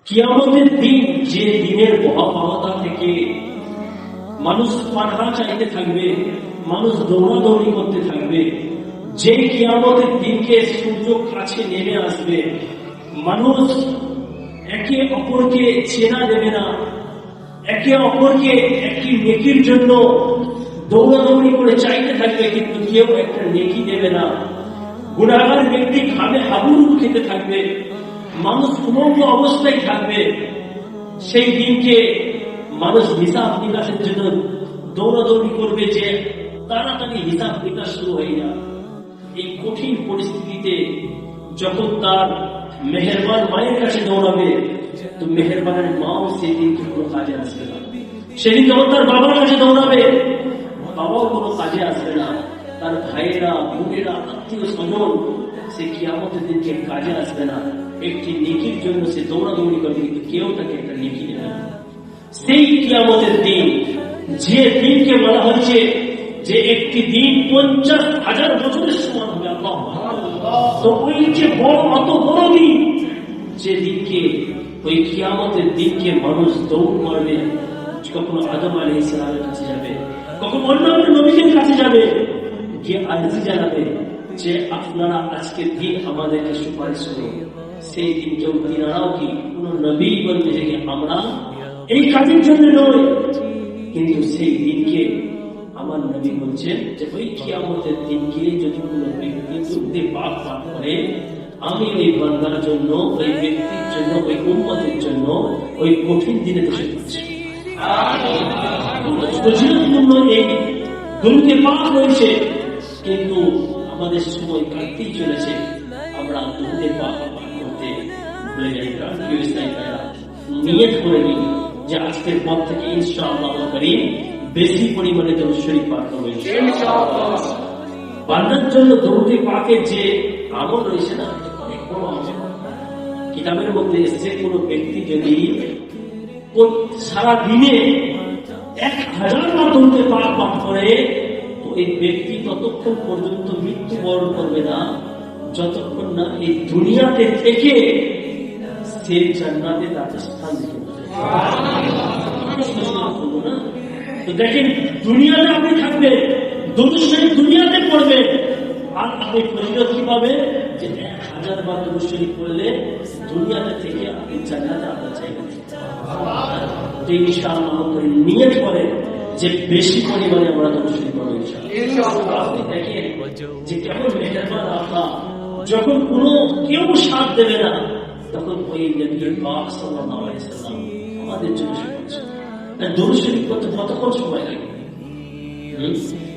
কিয়ামতের দিন, যে দিনের ভয়াবহতা থেকে মানুষ পানাহা চাইতে থাকবে, মানুষ দৌড়াদৌড়ি করতে থাকবে, যে কিয়ামতের দিনকে সূর্য কাছে নেমে আসবে, মানুষ একে অপরকে চেনা দেবে না, একে অপরকে একটি নেকির জন্য দৌড়াদৌড়ি করে চাইতে থাকবে, কিন্তু কেউ একটা নেকি দেবে না। গুনাহগার ব্যক্তি খাবে হাবুডুবু খেতে থাকবে, মানুষ উলঙ্গ অবস্থায় থাকবে। সেই দিনকে মানুষ হিসাব নিকাশের জন্য দৌড়াদৌড়ি করবে, যে তাড়াতাড়ি হিসাব নিকাশ শুরু হয়ে যায়। এই কঠিন পরিস্থিতিতে যখন তার মেহেরবান মায়ের কাছে দৌড়াবে, তো মেহেরবানের মাও সেই দিনকে কোনো কাজে আসবে না। সেদিন যখন তার বাবার কাছে দৌড়াবে, বাবাও কোনো কাজে আসবে না। তার ভাইয়েরা, বোনেরা, আত্মীয় স্বজন, সে কিয়ামতের দিনকে কাজে আসবে না। একটি নেকির জন্য সে দৌড়াদৌড়ি করবে, কিন্তু কেউ তাকে একটা নেকি দেবে না। সেই কিয়ামতের দিন, যে দিনকে বলা হচ্ছে যে একটি দিন 50,000 বছরের সমান হবে, তো ওই যে বড়, অত বড় দিন, যে দিনকে, ওই কিয়ামতের দিনকে মানুষ দৌড় মারবে। কখনো আদম আলাইহিস সালামের কাছে যাবে, কখনো অন্যান্য নবীদের কাছে যাবে, গিয়ে আরজি জানাবে যে আপনারা আজকের দিন আমাদেরকে সুপারিশ করুন। সেই দিন কেউ তিনারাও কি কোন নবী বলবে যে আমরা এই কাজের জন্য নয়, কিন্তু সেই দিনকে আমার নবী বলছেন যে ওই কিয়ামতের দিনকে যদি কোন ব্যক্তি যুদ্ধে পাপ করে, আমি ওই বান্দার জন্য, ওই ব্যক্তির জন্য, ওই উম্মতের জন্য ওই কঠিন দিনে বসে করছি। এই দুর্গে পাপ হয়েছে, কিন্তু আমাদের সময় কাটতেই চলেছে, আমরা দুর্গে পাপ করতে ভুলে যাই। নিয়ত করে নিই যে আজকের পর থেকে ইনশাআল্লাহ কারীম বেশি পরিমাণে দরুদ শরীফ পাঠ করব ইনশাআল্লাহ। বান্দার জন্য দরুদ পাকের যে আমল রয়েছে না, অনেক বড় আমল। কিতাবের মধ্যে এসেছে কোন ব্যক্তি যদি সারা দিনে 1000 বার দরুদ পাঠ করে, তো এই ব্যক্তি ততক্ষণ পর্যন্ত মৃত্যুবরণ করবে না, যতক্ষণ না এই দুনিয়াতে থেকে সে জান্নাতে তার স্থান দিতে পারে। তো দেখেন, দুনিয়াতে আপনি থাকবেন, দরুদ শরীফ দুনিয়াতে পড়বেন, আর আপনি ফজিলত কি পাবেন যে 1000 বার দরুদ শরীফ পড়লে দুনিয়াতে থেকে আপনি জান্নাতে আপনার জায়গা দিতে পারবেন। তো ইনশাআল্লাহ করে নিয়ত করেন যে বেশি পরিমাণে আমরা দরুদ শরীফ পড়ব ইনশাআল্লাহ। আপনি দেখেন যে কেমন মেহেরবান আল্লাহ, যখন কোনো কেউ সাথ দেবে না, তখন ওই নবী পাক সাল্লাল্লাহু আলাইহি ওয়াসাল্লাম আমাদের জন্য সুপারিশ করেন। দরুদ শরীফ করতে কতক্ষণ সময় লাগে?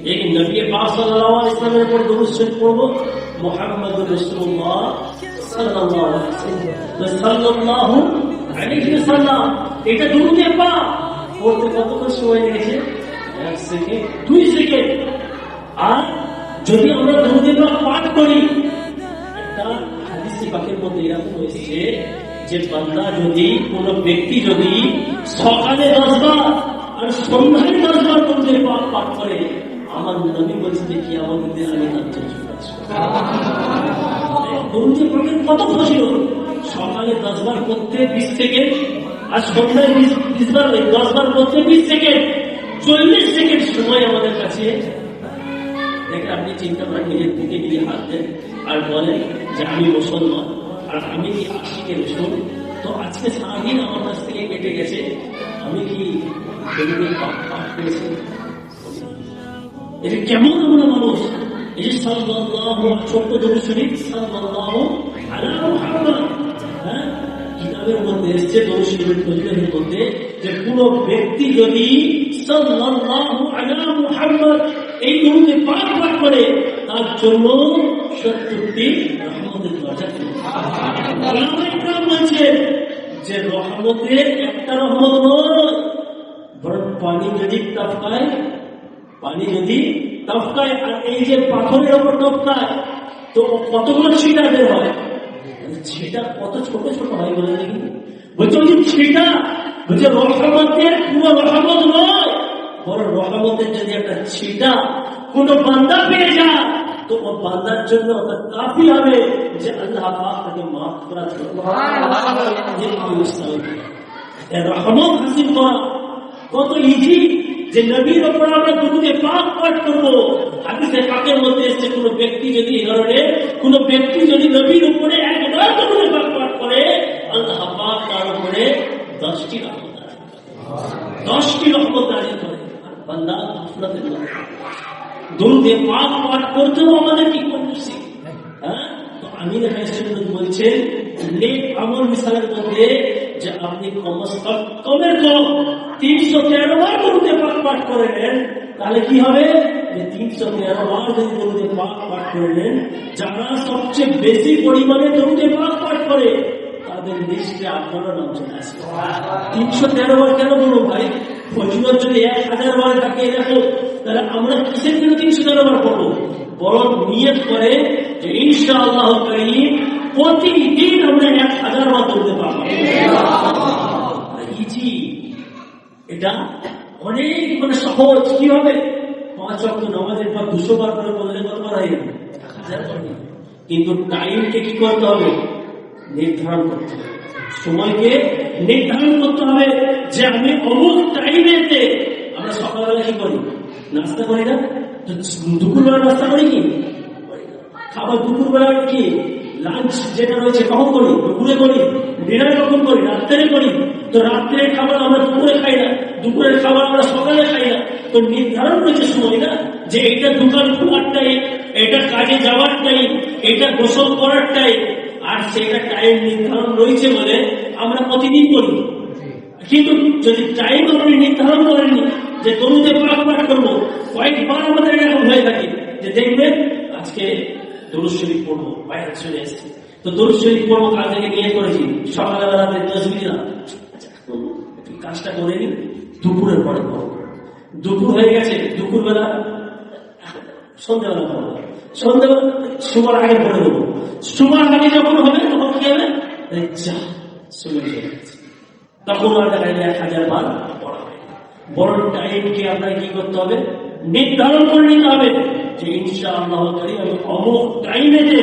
এই নবী পাক সাল্লাল্লাহু আলাইহি ওয়াসাল্লামের উপর দরুদ শরীফ পড়ব, মুহাম্মদুর রাসূলুল্লাহ সাল্লাল্লাহু আলাইহি ওয়াসাল্লাম, এটা দরুদে পাক পড়তে কতক্ষণ সময় লেগেছে? 1 সেকেন্ড, 2 সেকেন্ড। আর যদি আমরা দরুদে পাক পাঠ করি, একটা হাদিসে পাকের মধ্যে এরকম হয়েছে যে বান্দা যদি, কোন ব্যক্তি যদি সকালে 10 বার আর সন্ধ্যায় 10 বার দরুদে পাক পাঠ করে, আমার নবী বলছেন যে কিয়ামতের দিন আমি তার জন্য সুপারিশ করব। দরুদে পাকের কত ফজিলত! সকালে 10 বার করতে 20 সেকেন্ড, আর সন্ধ্যায় 10 বার করতে 20 সেকেন্ড, 40 সেকেন্ড সময় আমাদের কাছে। দেখে আপনি চিন্তা করেন, নিজের দিকে গিয়ে হাত দেন আর বলেন যে আমি মুসলমান, আর আমি কি আশিকের রসুল, তো আজকে সারাদিন আমার কাছ থেকে কেটে গেছে, আমি কি পাপ করেছি? এটা কেমন আমরা মানুষ! এই যে সাল্লাল্লাহু, ছোট্ট দরুদ শরীফ সাল্লাল্লাহু আলা মুহাম্মদ, হ্যাঁ, কিতাবের মধ্যে এসেছে দরুদ শরীফের ফজিলতের মধ্যে যে কোন ব্যক্তি যদি সাল্লাল্লাহু আলা মুহাম্মদ এই দরুদে পাক পাঠ করে, তার জন্য 70টি রহমতের দরজা খুলে যায়। বলছে যে রহমতের একটা রহমত নয়, বরং পানি যদি টপকায়, আর এই যে পাথরের ওপর টপকায়, তো কতগুলো ছিটা বের হয়। ছিটা কত ছোট ছোট হয় বলে দেখি, বলছে ওই ছিটা, বলছে রহমতের পুরো রহমত নয়, বড় রহমতের যদি একটা ছিটা কোন বান্দা পেয়ে যায়, তো ও বান্দার জন্য কাফি হবে যে আল্লাহ পাক তাকে মাফ করা রহমত হাসিল করা কত ইজি যে নবীর ওপর আমরা দুরূদে পাক পাঠ করবো। হাদিসে পাকের মধ্যে এসেছে কোন ব্যক্তি যদি এই ধরনের কোন ব্যক্তি যদি নবীর উপরে একবার দুরূদে পাক পাঠ করে আল্লাহ পাক তার উপরে 10টি রহমত দান করে, 10টি রহমত দান করে। আর বান্দা গাফলাতে না, দুরূদে পাক পাঠ করতেও আমাদের কি করতেছি। হ্যাঁ, তো আমির হাসান বলছেন নেক আমল মিসালের মধ্যে যে আপনি কমের কম 313 বার দরুদে পাক পাঠ করে নেন, তাহলে কি হবে যে 313 বার যদি দরুদে পাক পাঠ করে নেন, যারা সবচেয়ে বেশি পরিমাণে দরুদে পাক পাঠ করে তাদের লিস্টে আপনারও নাম চলে আসে। 313 বার কেন বলবো ভাই? ফজিলত যদি 1000 বার থাকে দেখো, তাহলে আমরা কিসের জন্য 313 বার পড়বো? বরং নিয়ত করে যে ইনশাআল্লাহ কারীম প্রতিদিন আমরা 1000 বার দরুদে পাক পাঠ করব। ইজি, এটা অনেক মানে সহজ। কি হবে? 5 ওয়াক্ত নামাজের পর 200 বার করে বললে কতবার হয়ে যাবে? 1000 বার। কিন্তু টাইমকে কি করতে হবে? নির্ধারণ করতে হবে, সময়কে নির্ধারণ করতে হবে যে আমি অমুক টাইমেতে। আমরা সকালবেলা কি করি? নাস্তা করি না? তো দুপুরবেলা নাস্তা করি কি? খাবার দুপুরবেলা কি লাঞ্চ যেটা রয়েছে কখন করি? দুপুরে করি। ডিনার কখন করি? রাত্রে করি। তো রাত্রের খাবার আমরা দুপুরে খাই না, দুপুরের খাবার আমরা সকালে খাই না। তো নির্ধারণ রয়েছে সময় না, যে এটা দোকান খোলার টাইম, এটা কাজে যাওয়ার টাইম, এটা গোসল করার টাইম। আর সেটা টাইম নির্ধারণ রয়েছে বলে আমরা প্রতিদিন করি। কিন্তু যদি টাইম আপনি নির্ধারণ করেননি যে দরুদে পাক পাঠ করবো, কয়েকবার আমাদের এরকম হয়ে থাকে যে দেখবেন আজকে দরুদ শরীফ পড়বো, বাইরে চলে এসেছি, তো দরুদ শরীফ পড়বো, কাল থেকে নিয়ে করেছি সকালবেলাতে 10 মিনিট না, কাজটা করে নি, দুপুরের পরে পড়বো। দুপুর হয়ে গেছে, দুপুরবেলা সন্ধ্যাবেলা পড়বো, সন্ধ্যাবেলা শোবার আগে পড়ে দেবো। শোবার আগে যখন হবে তখন কি হবে? তখন আর দেখা যায় 1000 বার পড়া হয়। বড় টাইমকে আপনাকে কি করতে হবে? নির্ধারণ করে নিতে হবে যে ইনশাআল্লাহ কারীম আমি অমুক টাইমে যে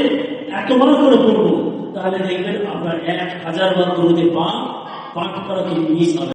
এতবার করে পড়বো, তাহলে দেখবেন আপনার 1000 বার দরুদে পাক পাঠ করা কি মিস হবে।